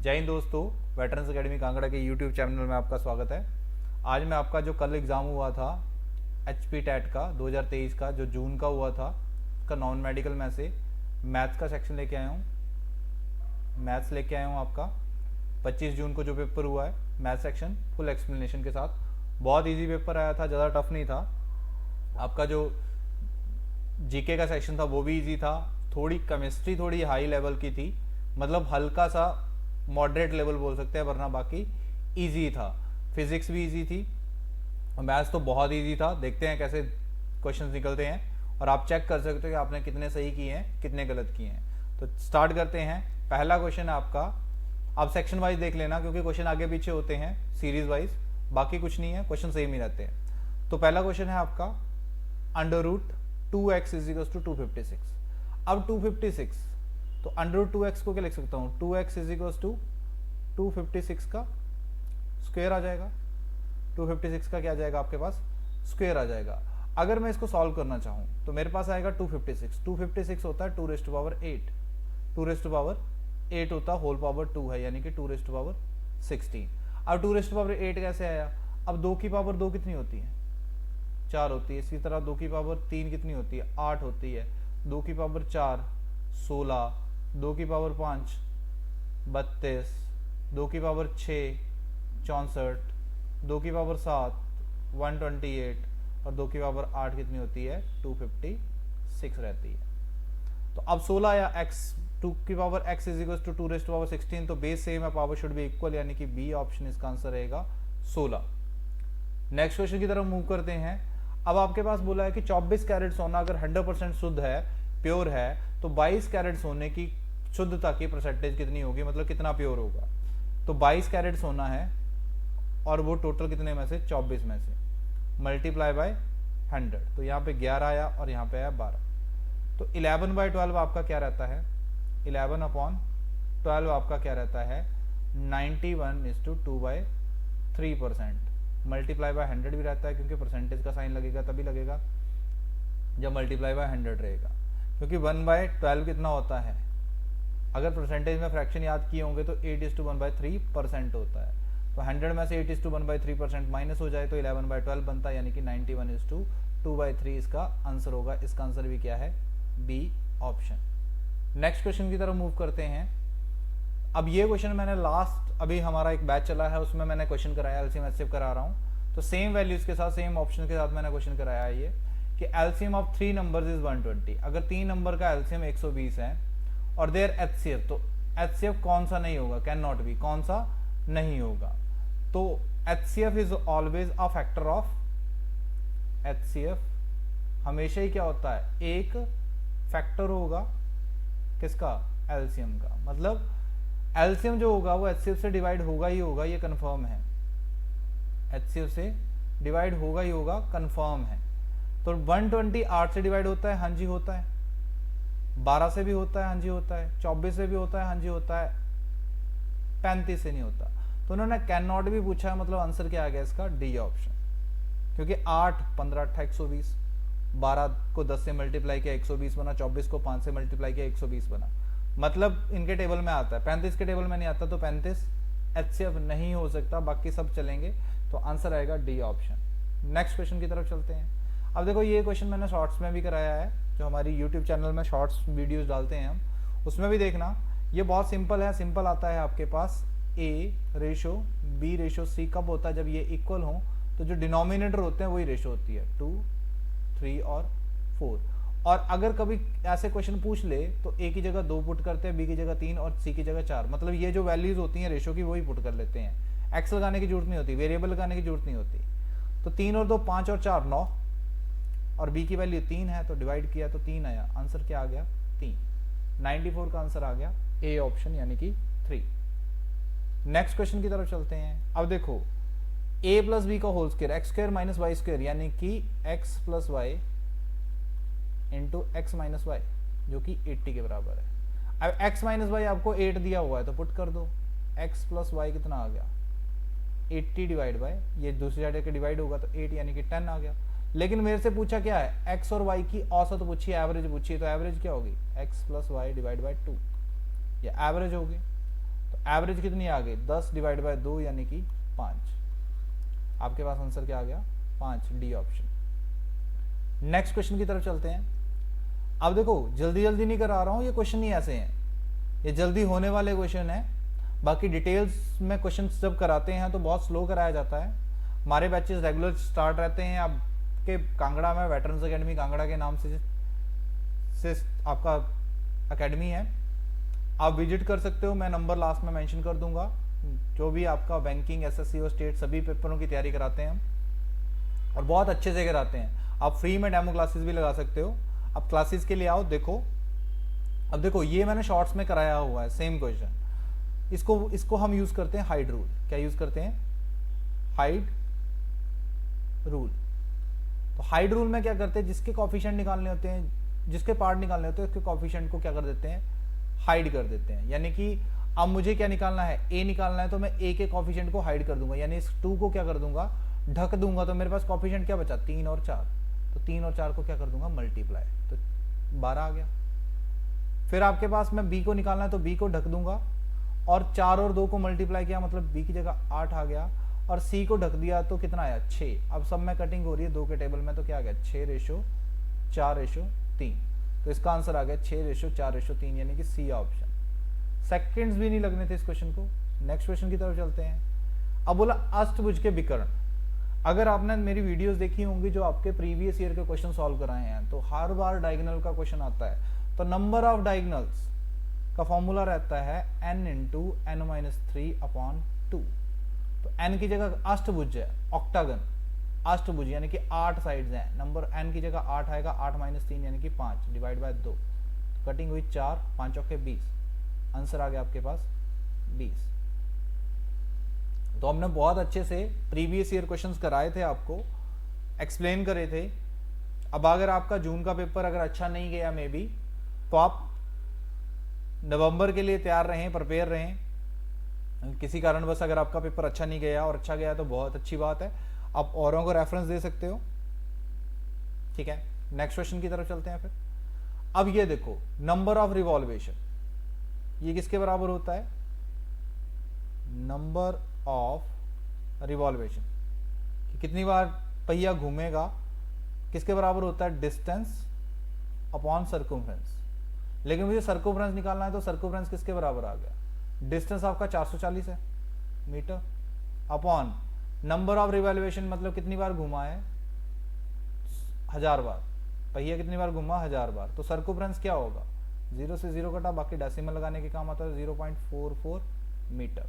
जय हिंद दोस्तों, veterans academy Kangra के यूट्यूब चैनल में आपका स्वागत है। आज मैं आपका जो कल एग्ज़ाम हुआ था HP टेट का 2023 का, जो जून का हुआ था, उसका नॉन मेडिकल में से मैथ्स का सेक्शन लेके आया हूँ। मैथ्स लेके आया हूँ आपका 25 जून को जो पेपर हुआ है मैथ सेक्शन फुल एक्सप्लेनेशन के साथ। बहुत इजी पेपर आया था, ज़्यादा टफ नहीं था। आपका जो जीके का सेक्शन था वो भी इजी था। थोड़ी केमिस्ट्री थोड़ी हाई लेवल की थी, मतलब हल्का सा मॉडरेट लेवल बोल सकते हैं, वरना बाकी इजी था। फिजिक्स भी इजी थी, मैथ्स तो बहुत इजी था। देखते हैं कैसे क्वेश्चंस निकलते हैं और आप चेक कर सकते हो कि आपने कितने सही किए हैं, कितने गलत किए हैं। तो स्टार्ट करते हैं। पहला क्वेश्चन है आपका, आप सेक्शन वाइज देख लेना क्योंकि क्वेश्चन आगे पीछे होते हैं सीरीज वाइज, बाकी कुछ नहीं है, क्वेश्चन सेम ही रहते हैं। तो पहला क्वेश्चन है आपका, under root 2x equals to 256। अब 256, तो अंडर रूट 2x को क्या लिख सकता हूँ, 2x इजिकल्स टू 256 का स्क्वायर आ जाएगा। 256 का क्या आ जाएगा आपके पास, स्क्वायर आ जाएगा। अगर मैं इसको सॉल्व करना चाहूँ तो मेरे पास आएगा 256 होता है 2 raised to power 8, 2 raised to power 8 होता है होल पावर 2 है, यानी कि 2 रेस्ट टू पावर 16। अब 2 रेस्ट टू पावर 8 कैसे आया, अब 2 की पावर 2 कितनी होती है, 4 होती है। इसी तरह 2 की पावर 3 कितनी होती है, 8 होती है। 2 की पावर 4 16, 2 की पावर 5 32, 2 की पावर 6 64, 2 की पावर 7 128 और 2 की पावर 8 कितनी होती है, 256 रहती है। तो अब 16 या x, 2 की power x is equal to 2 raised to power 16, तो बेस सेम है, पावर शुड बी इक्वल, यानी कि बी ऑप्शन इसका आंसर रहेगा 16। नेक्स्ट क्वेश्चन की तरफ मूव करते हैं। अब आपके पास बोला है कि 24 कैरेट सोना अगर 100% शुद्ध है, प्योर है, तो 22 कैरेट सोने की शुद्धता की परसेंटेज कितनी होगी, मतलब कितना प्योर होगा। तो 22 कैरेट सोना है और वो टोटल कितने में से, 24 में से, मल्टीप्लाई बाय 100, तो यहाँ पे 11 आया और यहाँ पे आया 12। तो 11/12 आपका क्या रहता है, 11/12 आपका क्या रहता है, 91:2/3%। मल्टीप्लाई बाय 100 भी रहता है क्योंकि परसेंटेज का साइन लगेगा, तभी लगेगा जब मल्टीप्लाई बाय 100 रहेगा, क्योंकि 1/12 कितना होता है, अगर परसेंटेज में फ्रैक्शन याद किए होंगे तो 8:1/3% होता है। तो 100 में से 8:1/3% माइनस हो जाए तो 11/12 बनता है, यानी कि 91:2/3 इसका आंसर होगा। इसका आंसर भी क्या है, बी ऑप्शन। नेक्स्ट क्वेश्चन की तरफ मूव करते हैं। अब ये क्वेश्चन मैंने लास्ट अभी हमारा एक बैच चला है उसमें मैंने क्वेश्चन कराया, एलसीएम एचसीएफ करा रहा हूँ, तो सेम वैल्यूज के साथ सेम ऑप्शन के साथ मैंने क्वेश्चन कराया है ये कि एलसीएम ऑफ 3 नंबर्स इज 120। अगर 3 नंबर का एलसीएम 120 है और देयर एचसीएफ, तो एचसीएफ कौन सा नहीं होगा, कैन नॉट बी, कौन सा नहीं होगा। तो HCF is always a factor of, HCF हमेशा ही क्या होता है, एक फैक्टर होगा किसका, एलसीएम का। मतलब एलसीएम जो होगा वो एचसीएफ से डिवाइड होगा ही होगा, ये कंफर्म है, एचसीएफ से डिवाइड होगा ही होगा, कंफर्म है। तो 120 8 से डिवाइड होता है, हाँ जी होता है। 12 से भी होता है, हाँ जी होता है। 24 से भी होता है, हाँ जी होता है। 35 से नहीं होता। तो उन्होंने कैन नॉट भी पूछा है, मतलब आंसर क्या आ गया इसका, डी ऑप्शन, क्योंकि 8 15 8 120, 12 को 10 से मल्टीप्लाई किया 120 बना, 24 को 5 से मल्टीप्लाई किया 120 बना, मतलब इनके टेबल में आता है। 35 के टेबल में नहीं आता, तो 35 एचसीएफ नहीं हो सकता, बाकी सब चलेंगे। तो आंसर आएगा डी ऑप्शन। नेक्स्ट क्वेश्चन की तरफ चलते हैं। अब देखो ये क्वेश्चन मैंने शॉर्ट्स में भी कराया है, जो हमारी यूट्यूब चैनल में शॉर्ट्स वीडियोस डालते हैं हम, उसमें भी देखना। ये बहुत सिंपल है, सिंपल आता है आपके पास, ए रेशो बी रेशो सी कब होता है, जब ये इक्वल हो, तो जो डिनोमिनेटर होते हैं वही रेशो होती है, 2 3 और 4। और अगर कभी ऐसे क्वेश्चन पूछ ले तो ए की जगह 2 पुट करते हैं, बी की जगह 3 और सी की जगह 4, मतलब ये जो वैल्यूज होती हैं रेशो की वही पुट कर लेते हैं। एक्स लगाने की जरूरत नहीं होती, वेरिएबल लगाने की जरूरत नहीं होती। तो 3 और 2 5 और 4 9, और बी की वैल्यू 3 है तो डिवाइड किया तो 3 आया, आंसर क्या आ गया, 3। 94 का आंसर आ गया, ए ऑप्शन यानी कि 3। नेक्स्ट क्वेश्चन की तरफ चलते हैं। अब देखो a प्लस बी का whole square, x square minus y square, यानी कि x plus y into x minus y, जो कि 80 के बराबर है। अब x माइनस वाई आपको 8 दिया हुआ है तो पुट कर दो, x प्लस वाई कितना आ गया, 80 डिवाइड बाय, ये दूसरी साइड के डिवाइड होगा तो 8 यानी कि 10 आ गया। लेकिन मेरे से पूछा क्या है, x और y की औसत पूछी, एवरेज पूछी, तो एवरेज क्या होगी, x plus y divide by 2, ये एवरेज होगी। तो एवरेज कितनी आ गई 10 डिवाइड बाय 2 यानी कि 5। आपके पास आंसर क्या आ गया 5, डी ऑप्शन। नेक्स्ट क्वेश्चन की तरफ चलते हैं। अब देखो जल्दी जल्दी नहीं करा रहा हूं, ये क्वेश्चन ही ऐसे हैं, ये जल्दी होने वाले क्वेश्चन है। बाकी डिटेल्स में क्वेश्चन जब कराते हैं तो बहुत स्लो कराया जाता है। हमारे बैचेस रेगुलर स्टार्ट रहते हैं आपके कांगड़ा में, वेटरन्स एकेडमी कांगड़ा के नाम से आपका एकेडमी है, आप विजिट कर सकते हो। मैं नंबर लास्ट में मेंशन कर दूंगा। जो भी आपका बैंकिंग, एसएससी और स्टेट सभी पेपरों की तैयारी कराते हैं और बहुत अच्छे से कराते हैं। आप फ्री में डेमो क्लासेस भी लगा सकते हो। अब क्लासेस के लिए आओ, देखो अब देखो ये मैंने शॉर्ट्स में कराया हुआ है सेम क्वेश्चन। इसको हम यूज करते हैं हाइड रूल। क्या यूज करते हैं? Hide rule. तो हाइड रूल में क्या करते हैं, जिसके कॉफिशिएंट निकालने होते हैं, जिसके पार्ट निकालने होते हैं, उसके कॉफिशिएंट को क्या कर देते हैं? हाइड कर देते हैं। यानी कि अब मुझे क्या निकालना है? ए निकालना है, तो मैं ए के कॉफिशिएंट को हाइड कर दूंगा, यानी इस 2 को क्या कर दूंगा? ढक दूंगा। तो मेरे पास कॉफिशिएंट क्या बचा? 3 और 4। तो 3 और 4 को क्या कर दूंगा? मल्टीप्लाई, तो 12 आ गया। फिर आपके पास में बी को निकालना है, तो बी को ढक दूंगा और 4 और 2 को मल्टीप्लाई किया, मतलब बी की जगह 8 आ गया। और सी को ढक दिया तो कितना आया? 6। अब सब में कटिंग हो रही है 2 के टेबल में, तो क्या आ गया? 6:4:3। तो इसका आंसर आ गया 6:4:3, यानी कि सी ऑप्शन। सेकंड्स भी नहीं लगने थे इस क्वेश्चन को। नेक्स्ट क्वेश्चन की तरफ चलते हैं। अब बोला अष्टभुज के विकर्ण। अगर आपने मेरी वीडियोस देखी होंगी जो आपके प्रीवियस ईयर के क्वेश्चन सॉल्व कराए हैं, तो हर बार डायगोनल का क्वेश्चन आता है। तो नंबर ऑफ डायगोनल्स का फॉर्मूला रहता है n इंटू n-3/2। तो n की जगह अष्टभुज है, ऑक्टागन अष्टभुज, यानी कि 8 साइड्स हैं। नंबर n की जगह 8 आएगा, 8-3 यानी कि 5 डिवाइड बाय 2। कटिंग हुई 4, 5 चौके 20। आंसर आ गया आपके पास 20। तो हमने बहुत अच्छे से प्रीवियस ईयर क्वेश्चंस कराए थे, आपको एक्सप्लेन करे थे। अब अगर आपका जून का पेपर अगर अच्छा नहीं गया मे बी, तो आप नवंबर के लिए तैयार रहें, प्रिपेयर रहें। किसी कारणवश अगर आपका पेपर अच्छा नहीं गया और अच्छा गया तो बहुत अच्छी बात है, आप औरों को रेफरेंस दे सकते हो। ठीक है, नेक्स्ट क्वेश्चन की तरफ चलते हैं फिर। अब ये देखो नंबर ऑफ रिवॉल्वेशन, ये किसके बराबर होता है? नंबर ऑफ रिवॉल्वेशन, कितनी बार पहिया घूमेगा, किसके बराबर होता है? Distance upon circumference. लेकिन मुझे सर्कमफ्रेंस निकालना है, तो सर्कमफ्रेंस किसके बराबर आ गया? डिस्टेंस आपका 440 है मीटर अपॉन नंबर ऑफ रिवॉल्वेशन, मतलब कितनी बार घुमा है? 1000 बार। पहिया कितनी बार घुमा? 1000 बार। तो सर्कमफ्रेंस क्या होगा? 0 से 0 कटा, बाकी डेसिमल लगाने के काम आता है, 0.44 मीटर।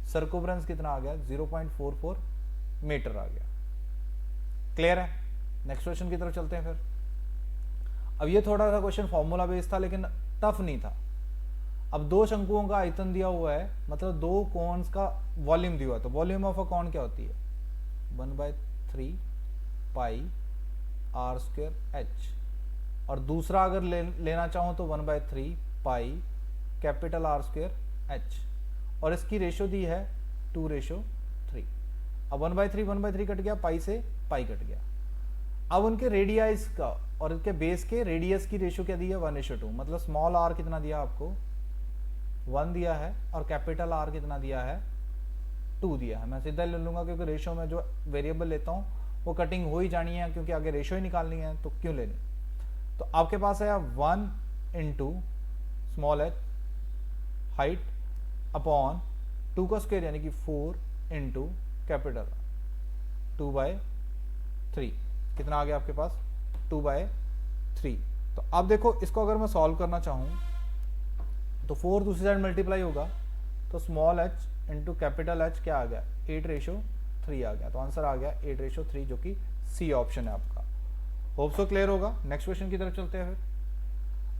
सर्कमफ्रेंस कितना आ गया? 0.44 मीटर आ गया। क्लियर है? नेक्स्ट क्वेश्चन की तरफ चलते हैं फिर। अब ये थोड़ा सा क्वेश्चन फॉर्मूला बेस्ड था, लेकिन टफ नहीं था। अब 2 शंकुओं का आयतन दिया हुआ है, मतलब 2 कोन्स का वॉल्यूम दिया हुआ है। तो वॉल्यूम ऑफ अ कॉन क्या होती है? 1/3 पाई r² h। और दूसरा अगर लेना चाहूं तो 1/3 पाई कैपिटल R² h। और इसकी रेशो दी है 2:3। अब 1/3 कट गया, पाई से पाई कट गया। अब उनके रेडियस का और इनके बेस के रेडियस की रेशो क्या दी है? 1:2। मतलब स्मॉल r कितना दिया आपको? 1 दिया है, और कैपिटल R कितना दिया है? 2 दिया है। मैं सीधा ले लूंगा, क्योंकि रेशो में जो वेरिएबल लेता हूं वो कटिंग हो ही जानी है, क्योंकि आगे रेशो ही निकालनी है, तो क्यों लेनी। तो आपके पास है 1 into small h height upon 2 का स्क्वायर, यानी कि 4 इंटू कैपिटल 2/3। कितना आ गया आपके पास? 2/3। तो अब देखो इसको अगर मैं सॉल्व करना चाहूं तो 4 दूसरी साइड मल्टीप्लाई होगा, तो small h into capital H क्या आ गया? 8:3 आ गया। तो आंसर आ गया 8:3, जो कि सी ऑप्शन है आपका। होप सो क्लियर होगा। नेक्स्ट क्वेश्चन की तरफ चलते हैं फिर।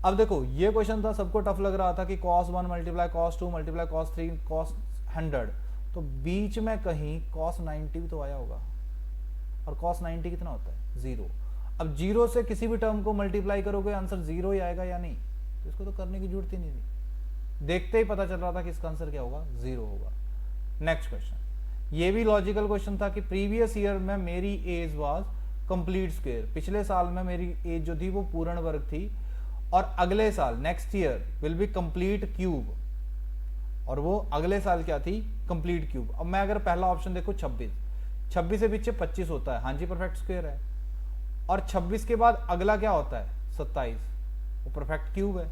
अब देखो ये क्वेश्चन था, सबको टफ लग रहा था कि cos 1 multiply cos 2 multiply cos 3 cos 100, तो बीच में कहीं cos 90 भी तो आया होगा। और cos 90 कितना होता है? 0। अब 0 से किसी भी टर्म को मल्टीप्लाई करोगे, आंसर 0 ही आएगा या नहीं? तो इसको तो करने की जरूरत ही नहीं थी, देखते ही पता चल रहा था कि इसका आंसर क्या होगा? 0 होगा। नेक्स्ट क्वेश्चन, ये भी लॉजिकल क्वेश्चन था कि प्रीवियस ईयर में मेरी एज वाज कंप्लीट स्क्वायर। पिछले साल में मेरी एज जो थी वो पूर्ण वर्ग थी, और अगले साल next year will be complete cube. और वो अगले साल क्या थी, कंप्लीट क्यूब। अब मैं अगर पहला ऑप्शन देखो 26, 26 से पीछे 25 होता है, हाँ जी परफेक्ट स्क्वायर है। और 26 के बाद अगला क्या होता है, 27, वो परफेक्ट क्यूब है।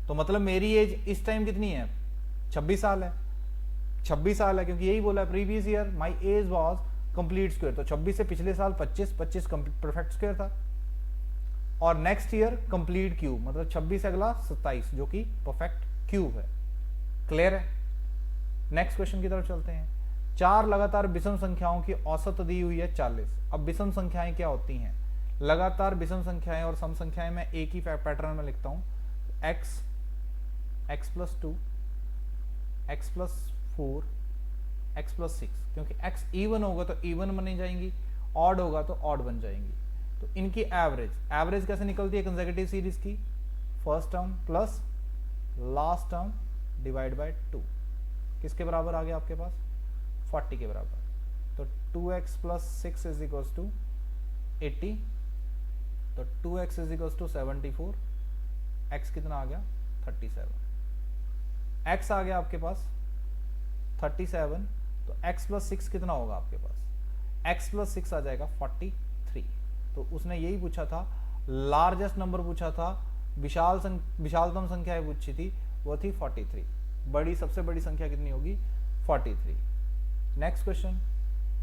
तो मतलब मेरी एज इस टाइम कितनी है, 26 साल है। 26 साल है क्योंकि यही बोला है previous year my age was complete square. तो 26 से पिछले साल 25, 25 परफेक्ट स्क्वायर था। और नेक्स्ट ईयर कंप्लीट क्यूब, मतलब 26 अगला 27 जो कि परफेक्ट क्यूब है। क्लियर है। नेक्स्ट क्वेश्चन की तरफ चलते हैं। 4 लगातार विषम संख्याओं की औसत दी हुई है 40। अब विषम संख्याएं क्या होती हैं, लगातार विषम संख्याएं और सम संख्याएं मैं एक ही पैटर्न में लिखता हूं, x, x+2, x+4, x+6, क्योंकि x इवन होगा तो इवन बनी जाएंगी, ऑड होगा तो ऑड बन जाएंगी। तो इनकी एवरेज कैसे निकलती है कंसेक्यूटिव सीरीज की, first term plus last term divide by 2, किसके बराबर आ गया आपके पास, 40 के बराबर। तो 2x + 6 = 80, तो 2x = 74, x कितना आ गया 37, x आ गया आपके पास 37, तो x + 6 कितना होगा आपके पास, x + 6 आ जाएगा 43। तो उसने यही पूछा था, लार्जेस्ट नंबर पूछा था, विशालतम संख्या पूछी थी, वो थी 43। बड़ी सबसे बड़ी संख्या कितनी होगी, 43। Next question.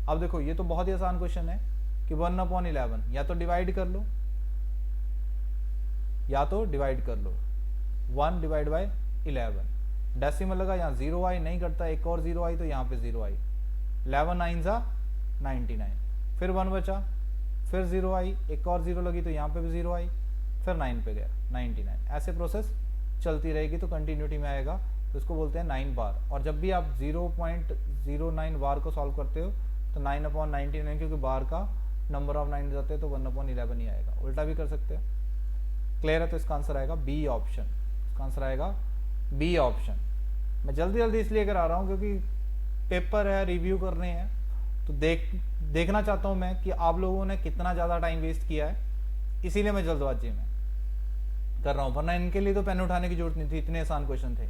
अब देखो ये तो बहुत ही आसान क्वेश्चन है कि 1/11 या तो डिवाइड कर लो, या तो डिवाइड कर लो 1 / 11। डेसिमल लगा, यहाँ 0 आई नहीं करता, एक और 0 आई तो यहाँ पे 0 आई, 11 9 = 99, फिर 1 बचा, फिर 0 आई, एक और 0 लगी तो यहाँ पे भी 0 आई, फिर 9 पे गया 99। ऐसे प्रोसेस चलती रहेगी तो कंटिन्यूटी में आएगा, तो इसको बोलते हैं 9 बार। और जब भी आप 0.09 बार को सॉल्व करते हो तो 9/99, क्योंकि बार का नंबर ऑफ 9 जाते हैं तो 1/11 ही आएगा। उल्टा भी कर सकते हो। क्लियर है। तो इसका आंसर आएगा बी ऑप्शन, इसका आंसर आएगा बी ऑप्शन। मैं जल्दी जल्दी इसलिए करा रहा हूँ क्योंकि पेपर है, रिव्यू करने हैं, तो देखना चाहता हूँ मैं कि आप लोगों ने कितना ज़्यादा टाइम वेस्ट किया है, इसीलिए मैं जल्दबाजी में कर रहा हूँ, वरना इनके लिए तो पेन उठाने की जरूरत नहीं थी, इतने आसान क्वेश्चन थे।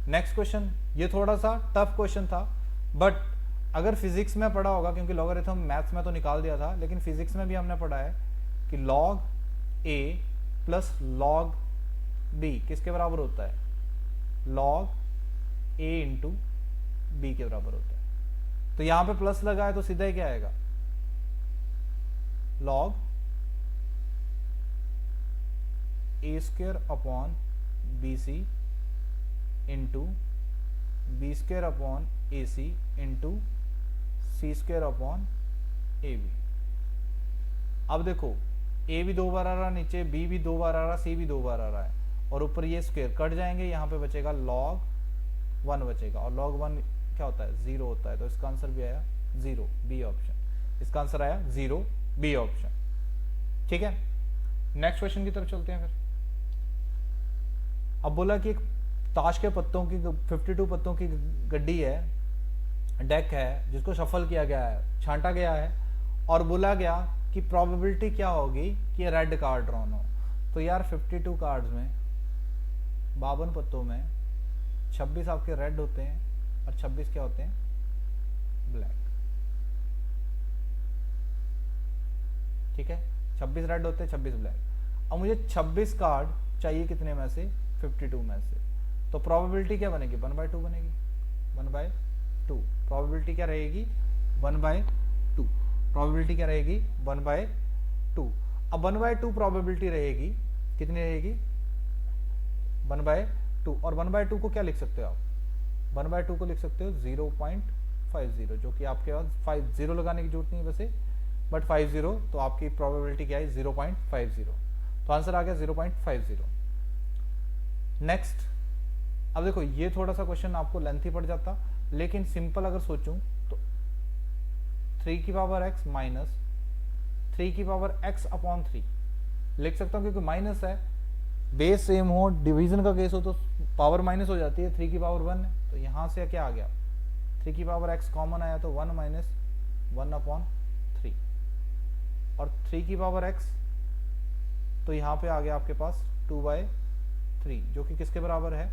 नेक्स्ट क्वेश्चन, ये थोड़ा सा टफ क्वेश्चन था, बट अगर फिजिक्स में पढ़ा होगा, क्योंकि लॉगरिथम मैथ्स में तो निकाल दिया था, लेकिन फिजिक्स में भी हमने पढ़ा है कि log a + log b किसके बराबर होता है, log a × b के बराबर होता है। तो यहां पे प्लस लगा है तो सीधा ही क्या आएगा, log a² / bc × b² / ac × c² / ab। अब देखो a भी 2 बार आ रहा है नीचे, b भी 2 बार आ रहा है, c भी 2 बार आ रहा है, और ऊपर ये स्क्वायर कट जाएंगे, यहाँ पे बचेगा log 1 बचेगा, और log 1 क्या होता है, 0 होता है। तो इसका आंसर भी आया 0, बी ऑप्शन। इसका आंसर आया 0, बी ऑप्शन। ठीक है, नेक्स्ट क्वेश्चन की तरफ चलते हैं फिर। अब बोला कि एक ताश के पत्तों की 52 पत्तों की गड्डी है, डेक है, जिसको शफल किया गया है, छांटा गया है, और बोला गया कि प्रोबेबिलिटी क्या होगी कि रेड कार्ड ड्रॉन हो। तो यार 52 कार्ड्स में, 52 पत्तों में 26 आपके रेड होते हैं और 26 क्या होते हैं, ब्लैक। ठीक है, 26 रेड होते हैं, 26 ब्लैक। अब मुझे 26 कार्ड चाहिए कितने में से, 52 में से। तो प्रोबेबिलिटी क्या बनेगी, 1/2 बनेगी, 1/2। प्रोबेबिलिटी क्या रहेगी, 1/2। प्रोबेबिलिटी क्या रहेगी, 1/2। अब 1/2 प्रोबेबिलिटी रहेगी, कितनी रहेगी, 1/2। और 1/2 को क्या लिख सकते हो आप, 1/2 को लिख सकते हो 0.50, जो कि आपके पास 0 लगाने की जरूरत नहीं है वैसे, बट 50, तो आपकी प्रोबेबिलिटी क्या है, 0.50। तो आंसर आ गया 0.50। नेक्स्ट, अब देखो ये थोड़ा सा क्वेश्चन आपको लेंथी पड़ जाता, लेकिन सिंपल अगर सोचूं तो 3 की पावर x माइनस 3 की पावर x/3 लिख सकता हूं, क्योंकि माइनस है, बेस सेम हो, डिवीजन का केस हो तो पावर माइनस हो जाती है, 3 की पावर 1 है, तो यहां से क्या आ गया, 3 की पावर x कॉमन आया तो 1 - 1/3, और 3 की पावर x तो यहां पे आ गया आपके पास 2/3, जो कि किसके बराबर है,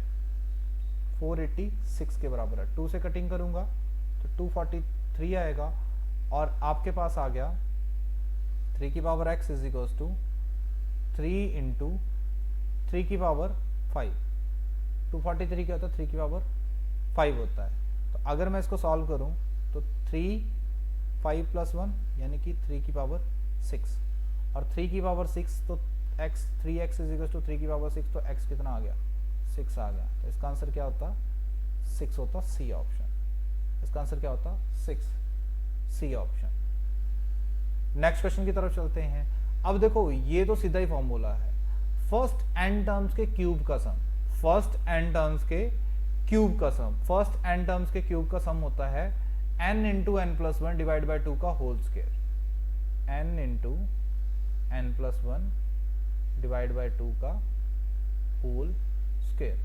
486 के बराबर है। 2 से कटिंग करूंगा तो 243 आएगा और आपके पास आ गया 3 की power x is equals to 3 into 3 की पावर 5। 243 क्या होता है, 3 की पावर 5 होता है। तो अगर मैं इसको सॉल्व करूं तो 3 5 प्लस 1 यानी कि 3 की पावर 6 और 3 की पावर 6 तो x 3x is equal to 3 की पावर 6 तो x कितना आ गया, 6 आ गया। तो इसका आंसर क्या होता, 6 होता, सी ऑप्शन। इसका आंसर क्या होता, 6, सी ऑप्शन। नेक्स्ट क्वेश्चन की तरफ चलते हैं। अब देखो ये तो सीधा ही फॉर्मूला है, फर्स्ट एन टर्म्स के क्यूब का सम। फर्स्ट एन टर्म्स के क्यूब का सम, फर्स्ट एन टर्म्स के क्यूब का सम होता है n into n plus one divide by 2 का whole square. n into n plus one divide by 2 का होल स्क्वायर।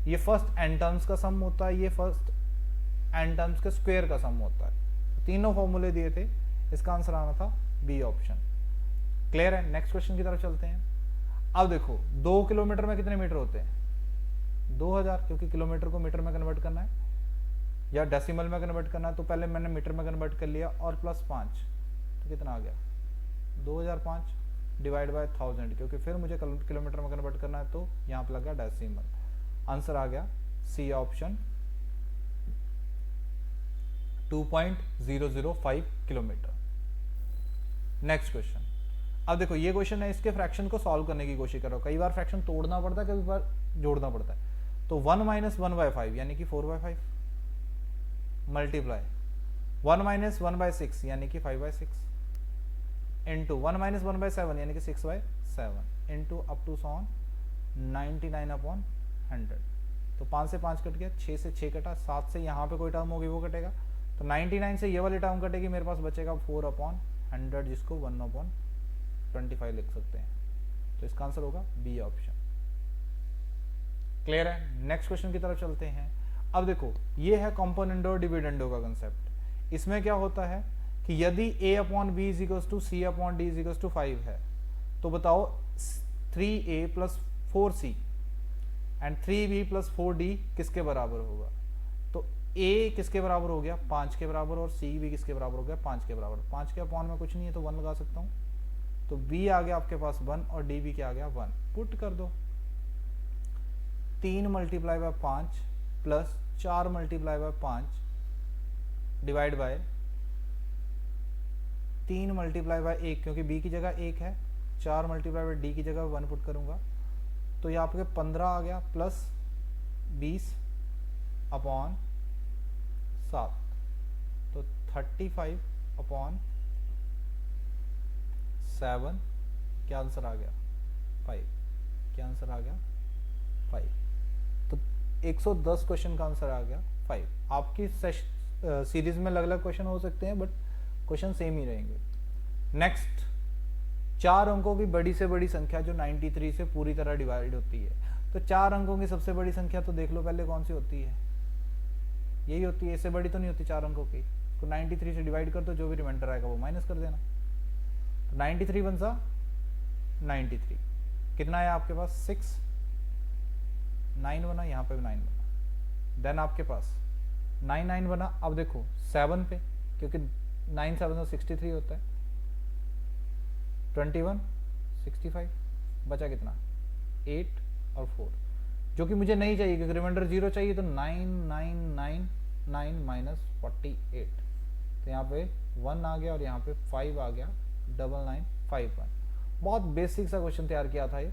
ये फर्स्ट एन टर्म्स का सम होता है, ये फर्स्ट एन टर्म्स के स्क्वायर का सम होता है। तीनों फॉर्मूले दिए थे, इसका आंसर आना था बी ऑप्शन। क्लियर है। नेक्स्ट क्वेश्चन की तरफ चलते हैं। अब देखो 2 किलोमीटर में कितने मीटर होते हैं, 2000, क्योंकि किलोमीटर को मीटर में कन्वर्ट करना है या डेसिमल में कन्वर्ट करना है, तो पहले मैंने मीटर में कन्वर्ट कर लिया और प्लस 5 तो कितना आ गया 2005 डिवाइड बाय 1000, क्योंकि फिर मुझे किलोमीटर में कन्वर्ट करना है तो यहाँ पे लगा डेसिमल। आंसर आ गया C option 2.005 kilometre. Next question. अब देखो ये क्वेश्चन है, इसके फ्रैक्शन को सॉल्व करने की कोशिश करो। कई बार फ्रैक्शन तोड़ना पड़ता है, कई बार जोड़ना पड़ता है। तो 1 माइनस 1/5 यानी कि 4/5 मल्टीप्लाई 1 माइनस 1/6 यानी कि 5/6 इंटू 1 माइनस 1/7 यानी कि 6/7 इंटू अप टू सॉन 99/100। तो 5 से 5 कट गया, 6 से 6 कटा, 7 से यहाँ पे कोई टर्म होगी वो कटेगा, तो 99 से ये वाली टर्म कटेगी, मेरे पास बचेगा 4/100 जिसको 1/25 लिख सकते हैं। तो इसका आंसर होगा बी ऑप्शन। क्लियर है। नेक्स्ट क्वेश्चन की तरफ चलते हैं। अब देखो ये है कॉम्पोनेंडो और डिविडेंडो का कंसेप्ट। इसमें क्या होता है कि यदि a/b is equals to c/d is equals to 5 है, तो बताओ 3a plus 4c and 3b plus 4d किसके बराबर होगा। तो a किसके बराबर हो गया, 5 के बराबर, और c भी किसके बराबर हो गया, 5 के बराबर। 5 के अपॉन में कुछ नहीं है तो 1 लगा सकता हूँ, तो b आ गया आपके पास 1 और d भी क्या आ गया 1। पुट कर दो, 3 multiply by 5 plus 4 multiply by 5 divide by 3 multiply by 1, क्योंकि b की जगह 1 है, 4 मल्टीप्लाई बाय d की जगह 1 पुट करूंगा, तो यहाँ पे 15 आ गया प्लस 20 अपॉन 7, तो 35 अपॉन 7, क्या आंसर आ गया 5। क्या आंसर आ गया 5। तो 110 क्वेश्चन का आंसर आ गया 5। आपकी सीरीज में अलग अलग क्वेश्चन हो सकते हैं बट क्वेश्चन सेम ही रहेंगे। नेक्स्ट, 4 अंकों की बड़ी से बड़ी संख्या जो 93 से पूरी तरह डिवाइड होती है। तो 4 अंकों की सबसे बड़ी संख्या तो देख लो पहले कौन सी होती है, यही होती है, इससे बड़ी तो नहीं होती 4 अंकों की। तो 93 से डिवाइड कर दो, जो भी रिमाइंडर आएगा वो माइनस कर देना। तो 93 वन सा 93, कितना है आपके पास 6, 9 बना, यहाँ पे भी 9 बना, देन आपके पास 9 बना। अब देखो 7 पे, क्योंकि 9 7 63 होता है, 21 65, बचा कितना 8 और 4, जो कि मुझे नहीं चाहिए क्योंकि रिमाइंडर 0 चाहिए। तो 9999 माइनस 48, तो यहाँ पे 1 आ गया और यहाँ पे 5 आ गया, 9951। बहुत बेसिक सा क्वेश्चन तैयार किया था ये,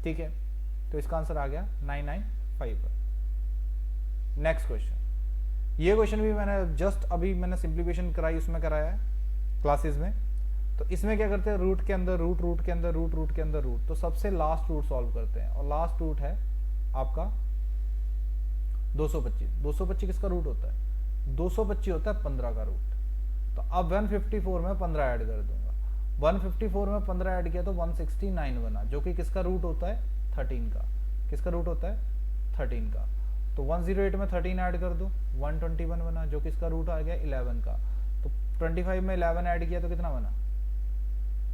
ठीक है। तो इसका आंसर आ गया 9951। नेक्स्ट क्वेश्चन, ये क्वेश्चन भी मैंने जस्ट अभी मैंने सिंप्लीफिकेशन कराई, उसमें कराया है क्लासेस में। तो इसमें क्या करते हैं, रूट के अंदर रूट, रूट के अंदर रूट, रूट के अंदर रूट, तो सबसे लास्ट रूट सॉल्व करते हैं, और लास्ट रूट है आपका 225। 225 किसका रूट होता है, 225 होता है 15 का रूट। तो अब 154 में 15 ऐड कर दूंगा, 154 में 15 ऐड किया तो 169 बना, जो कि किसका रूट होता है 13 का। किसका रूट होता है 13 का। तो 108 में 13 ऐड कर दो, 121 बना, जो किसका रूट आ गया 11 का। तो 25 में 11 ऐड किया तो कितना बना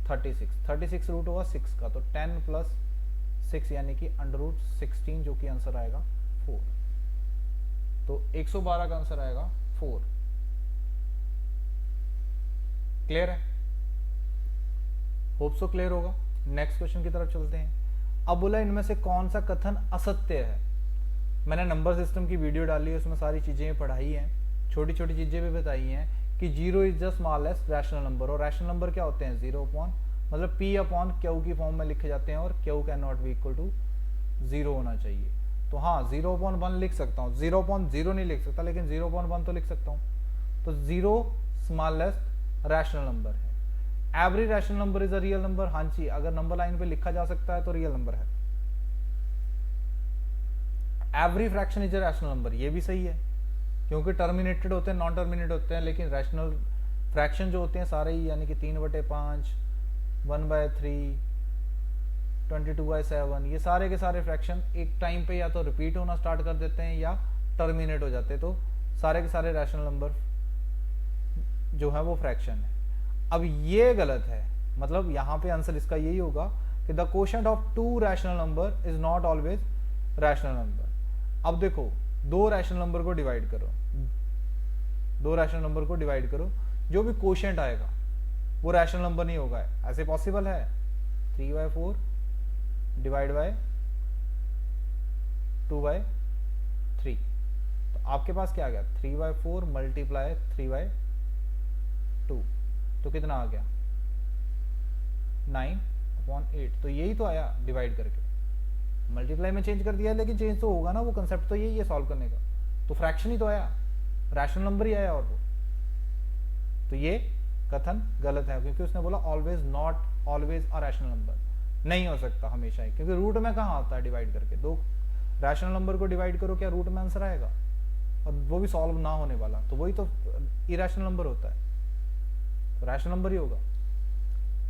36। 36 रूट हुआ 6 का, तो 10 प्लस 6 यानी कि अंडर रूट 16, जो कि आंसर आएगा 4। तो 112 का आंसर आएगा 4। क्लियर है? होप सो क्लियर होगा। नेक्स्ट क्वेश्चन की तरफ चलते हैं। अब बोला इनमें से कौन सा कथन असत्य है। मैंने नंबर सिस्टम की वीडियो डाली है, उसमें सारी चीजें पढ़ाई हैं, छोटी छोटी चीजें भी बताई हैं कि 0 is the smallest rational number. और रैशनल नंबर क्या होते हैं? 0 अपॉन मतलब p अपॉन क्यू की फॉर्म में लिखे जाते हैं, और q can not be equal to 0 होना चाहिए। तो हाँ 0 अपॉन 1 लिख सकता हूँ, 0 अपॉन 0 नहीं लिख सकता, लेकिन 0 अपॉन 1 तो लिख सकता हूँ। तो 0 स्मॉलेस्ट रैशनल नंबर है। Every rational number is a real number. हाँ जी, अगर नंबर लाइन पे लिखा जा सकता है तो रियल नंबर है। Every fraction is a rational number, ये भी सही है, क्योंकि टर्मिनेटेड होते हैं, नॉन टर्मिनेटेड होते हैं, लेकिन रैशनल फ्रैक्शन जो होते हैं सारे ही, यानी कि 3/5, 1/3, 22/7, ये सारे के सारे फ्रैक्शन एक टाइम पे या तो रिपीट होना स्टार्ट कर देते हैं या टर्मिनेट हो जाते हैं। तो सारे के सारे रैशनल नंबर जो है वो फ्रैक्शन है। अब ये गलत है, मतलब यहाँ पे आंसर इसका यही होगा कि the quotient of 2 rational number is not always rational number. अब देखो, 2 रैशनल नंबर को डिवाइड करो, 2 रैशनल नंबर को डिवाइड करो, जो भी कोशेंट आएगा वो रैशनल नंबर नहीं होगा। ऐसे पॉसिबल है? 3/4 डिवाइड बाय 2/3, तो आपके पास क्या आ गया? 3/4 मल्टीप्लाई 3/2, तो कितना आ गया? 9/8। तो यही तो आया डिवाइड करके, मल्टीप्लाई में चेंज कर दिया, लेकिन चेंज तो होगा ना, वो कंसेप्ट तो यही है सॉल्व करने का। तो फ्रैक्शन ही तो आया, रैशनल नंबर ही आया। और वो तो ये कथन गलत है, क्योंकि उसने बोला always not always a rational number, नहीं हो सकता हमेशा ही, क्योंकि रूट में कहाँ आता है डिवाइड करके? 2 रैशनल नंबर को डिवाइड करो, क्या रूट में आंसर आएगा? और वो भी सॉल्व ना होने वाला, तो वही तो इरैशनल नंबर होता है, तो रैशनल नंबर ही होगा।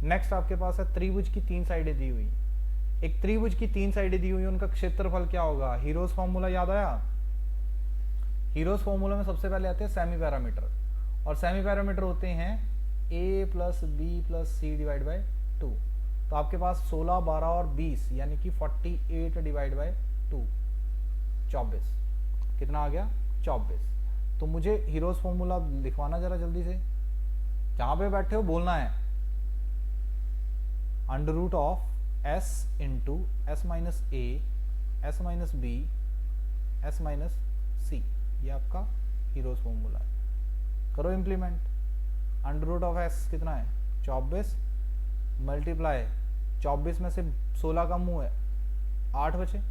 नेक्स्ट आपके पास है त्रिभुज की 3 साइडें दी हुई। एक त्रिभुज की 3 साइडें दी हुई, उनका क्षेत्रफल क्या होगा? हीरोज फॉर्मूला याद आया? हीरोज फॉर्मूला में सबसे पहले आते हैं सेमी पैरामीटर, और सेमी पैरामीटर होते हैं a + b + c divide by 2। तो आपके पास 16, 12 और 20, यानी कि 48 डिवाइड बाय 2, 24। कितना आ गया? 24। तो मुझे हीरोज फॉर्मूला लिखवाना जरा जल्दी से, जहां पे बैठे हो बोलना है। √ s into s minus a, s minus b, s minus c, ये आपका हीरोज फॉर्मूला है। करो इम्प्लीमेंट। √s कितना है? 24 मल्टीप्लाई 24 में से 16 का मुंह है 8 बचे,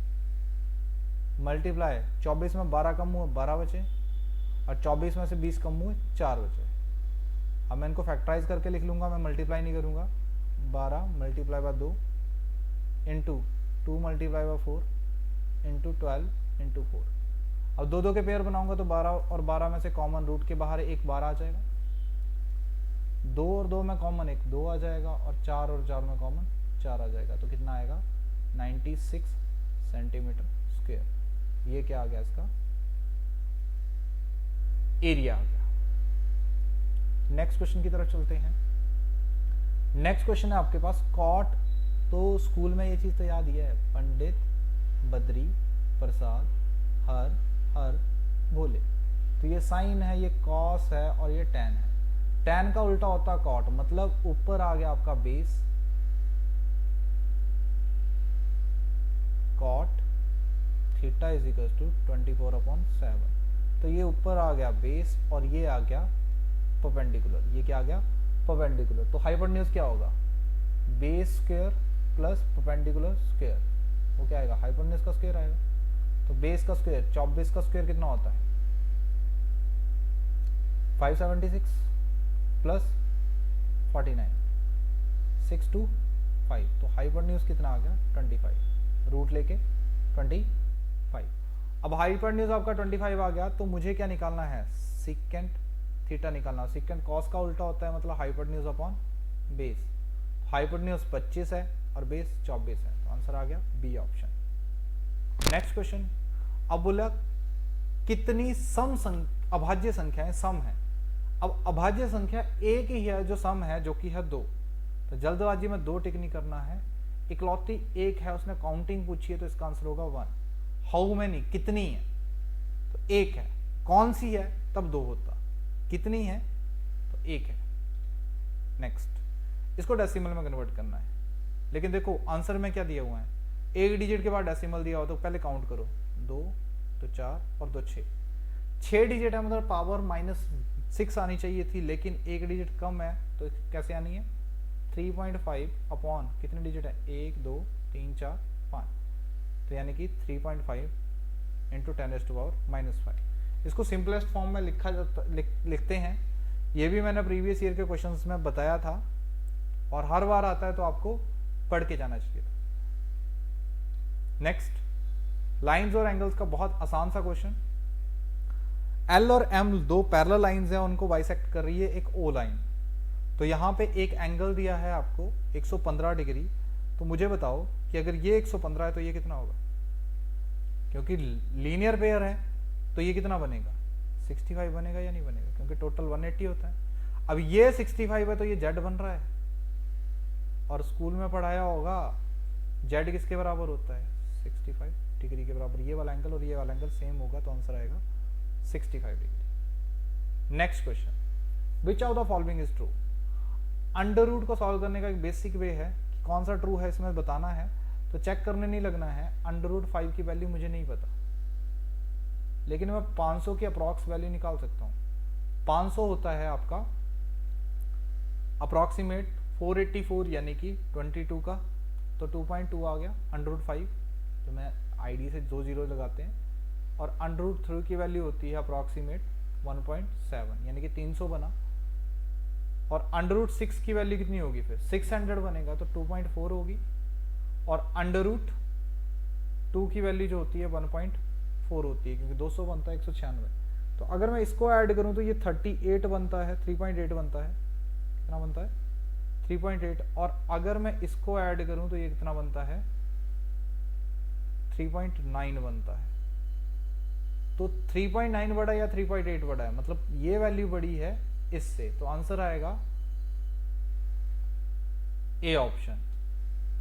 मल्टीप्लाई 24 में 12 का मुंह है 12 बचे, और 24 में से 20 का मुंह है 4 बचे। अब मैं इनको फैक्टराइज करके लिख लूंगा, मैं मल्टीप्लाई नहीं करूंगा। 12 multiply by 2 into 2 multiply by 4 into 12 into 4। अब 2 के पेयर बनाऊंगा तो 12 और 12 में से कॉमन रूट के बाहर एक 12 आ जाएगा, 2 और 2 में कॉमन एक 2 आ जाएगा, और 4 और 4 में कॉमन 4 आ जाएगा। तो कितना आएगा? 96 सेंटीमीटर स्क्वायर। ये क्या आ गया? इसका एरिया आ गया। नेक्स्ट क्वेश्चन की तरफ चलते हैं। नेक्स्ट क्वेश्चन है आपके पास कॉट। तो स्कूल में ये चीज तो याद ही है, पंडित, बद्री, प्रसाद, हर भोले। तो ये साइन है, ये कॉस है, और ये टैन है। टैन का उल्टा होता है कॉट, मतलब ऊपर आ गया आपका base, cot theta is equal to 24/7। तो ये ऊपर आ गया बेस, और ये आ गया परपेंडिकुलर। ये क्या आ गया? परपेंडिकुलर। तो हाइपोटेन्यूज क्या होगा? Base square plus perpendicular square, वो क्या आएगा? हाइपोटेन्यूज का स्क्वायर आएगा। तो बेस का स्क्वायर 24 का स्क्वायर कितना होता है? 576 प्लस 49, 625। तो हाइपोटेन्यूज कितना आ गया? 25, रूट लेके 25। अब हाइपोटेन्यूज आपका 25 आ गया, तो मुझे क्या निकालना है? सीकेंट थीटा निकालना। सीकेंट कॉस का उल्टा होता है, मतलब हाइपोटेन्यूज अपॉन बेस। हाइपोटेन्यूज 25 है और बेस 24 है, तो आंसर आ गया बी ऑप्शन। Next question. अब बोला कितनी अभाज्य संख्याएं सम है। अब अभाज्य संख्या एक ही है जो सम है, जो कि है 2। तो जल्दबाजी में 2 टिक नहीं करना है। इकलौती एक है, उसने काउंटिंग पूछी है, तो इसका आंसर होगा 1। हाउ मैनी, कितनी है, तो एक है। कौन सी है, तब दो होता। कितनी है, तो एक है। नेक्स्ट, इसको डेसिमल में कन्वर्ट करना है, लेकिन देखो आंसर में क्या दिया हुआ है, एक डिजिट के बाद डेसिमल दिया हो तो पहले काउंट करो, 2 तो 4 और 2 6, 6 डिजिट है, मतलब पावर -6 आनी चाहिए थी, लेकिन एक डिजिट कम है, तो कैसे आनी है, 3.5 अपॉन कितने डिजिट है, 1 2 3 4 5, तो यानी कि 3.5 इंटू 10⁻⁻5। इसको सिंपलेस्ट फॉर्म में लिखते हैं। ये भी मैंने प्रीवियस ईयर के क्वेश्चंस में बताया था और हर बार आता है, तो आपको पढ़ के जाना चाहिए। नेक्स्ट, लाइंस और एंगल्स का बहुत आसान सा क्वेश्चन। एल और एम दो पैरेलल लाइंस हैं, उनको बाइसेक्ट कर रही है एक ओ लाइन। तो यहां पे एक एंगल दिया है आपको 115 डिग्री। तो मुझे बताओ कि अगर ये 115 है तो ये कितना होगा, क्योंकि लीनियर पेयर है तो ये कितना बनेगा, 65 बनेगा या नहीं बनेगा, क्योंकि टोटल 180 होता है। अब ये 65 है तो ये जेड बन रहा है, और स्कूल में पढ़ाया होगा जेड किसके बराबर होता है, 65 डिग्री के बराबर। ये वाला एंगल और ये वाला एंगल सेम होगा, तो आंसर आएगा 65 degree. Next question, which of the following is true. Under root को सॉल्व करने का एक बेसिक वे है कि कौन सा ट्रू है इसमें बताना है, तो चेक करने नहीं लगना है। अंडर रूट 5 की वैल्यू मुझे नहीं पता, लेकिन मैं 500 की अप्रॉक्स वैल्यू निकाल सकता हूँ। 500 होता है आपका अप्रॉक्सीमेट 484 यानी कि 22 का, तो 2.2 आ गया अंडर रूट 5, तो मैं आईडी से 2 जीरो लगाते हैं। और अंडर रूट 3 की वैल्यू होती है अप्रॉक्सीमेट 1.7 यानी कि 300 बना। और अंडर रूट 6 की वैल्यू कितनी होगी, फिर 600 बनेगा, तो 2.4 होगी। और अंडर रूट 2 की वैल्यू जो होती है 1.4 होती है, क्योंकि 200 बनता है 196। तो अगर मैं इसको ऐड करूं तो ये 38 बनता है, 3.8 बनता है, कितना बनता है 3.8। और अगर मैं इसको ऐड करूं तो ये कितना बनता है 3.9 बनता है। तो 3.9 बड़ा या 3.8 बड़ा है, मतलब ये वैल्यू बड़ी है इससे, तो आंसर आएगा A option.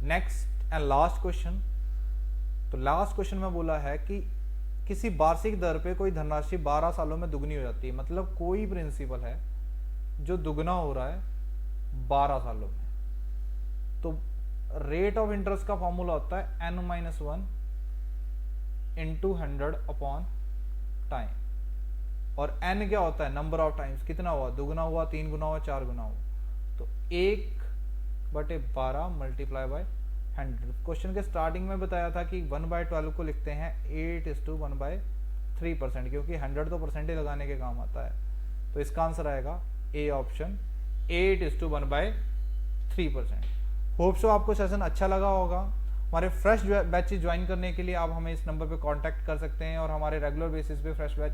Next and last question. तो लास्ट क्वेश्चन में बोला है कि किसी वार्षिक दर पे कोई धनराशि 12 सालों में दुगनी हो जाती है, मतलब कोई प्रिंसिपल है जो दुगना हो रहा है 12 सालों में। तो रेट ऑफ इंटरेस्ट का फॉर्मूला होता है n-1 इंटू 100 अपॉन टाइम। और n क्या होता है, नंबर ऑफ टाइम्स, कितना हुआ, दुगना हुआ, 3 गुना हुआ, 4 गुना हुआ, तो 1/12 मल्टीप्लाई बाय 100। क्वेश्चन के स्टार्टिंग में बताया था कि 1/12 को लिखते हैं 8:1/3%, क्योंकि 100 तो परसेंटेज लगाने के काम आता है। तो इसका आंसर आएगा ए ऑप्शन, 8:1/3%। होप सो आपको सेशन अच्छा लगा होगा। हमारे फ्रेश बैचेस ज्वाइन करने के लिए आप हमें इस नंबर पे कांटेक्ट कर सकते हैं, और हमारे रेगुलर बेसिस पे फ्रेश बैच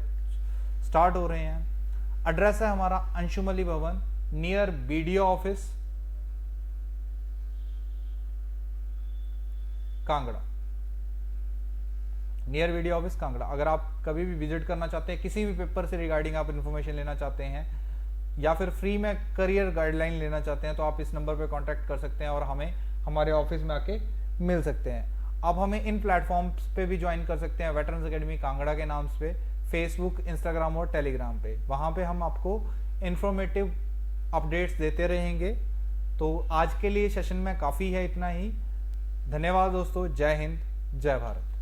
स्टार्ट हो रहे हैं। एड्रेस है हमारा अंशुमली भवन, near BDO office, Kangra, near video office Kangra. अगर आप कभी भी विजिट करना चाहते हैं, किसी भी पेपर से रिगार्डिंग आप इन्फॉर्मेशन लेना चाहते हैं, या फिर फ्री में करियर गाइडलाइन लेना चाहते हैं, तो आप इस नंबर पे कांटेक्ट कर सकते हैं और हमें हमारे ऑफिस में आके मिल सकते हैं। आप हमें इन प्लेटफॉर्म्स पे भी ज्वाइन कर सकते हैं, वेटरन्स एकेडमी कांगड़ा के नाम पे, फेसबुक, इंस्टाग्राम और टेलीग्राम पे। वहाँ पे हम आपको इन्फॉर्मेटिव अपडेट्स देते रहेंगे। तो आज के लिए सेशन में काफ़ी है, इतना ही। धन्यवाद दोस्तों, जय हिंद, जय भारत।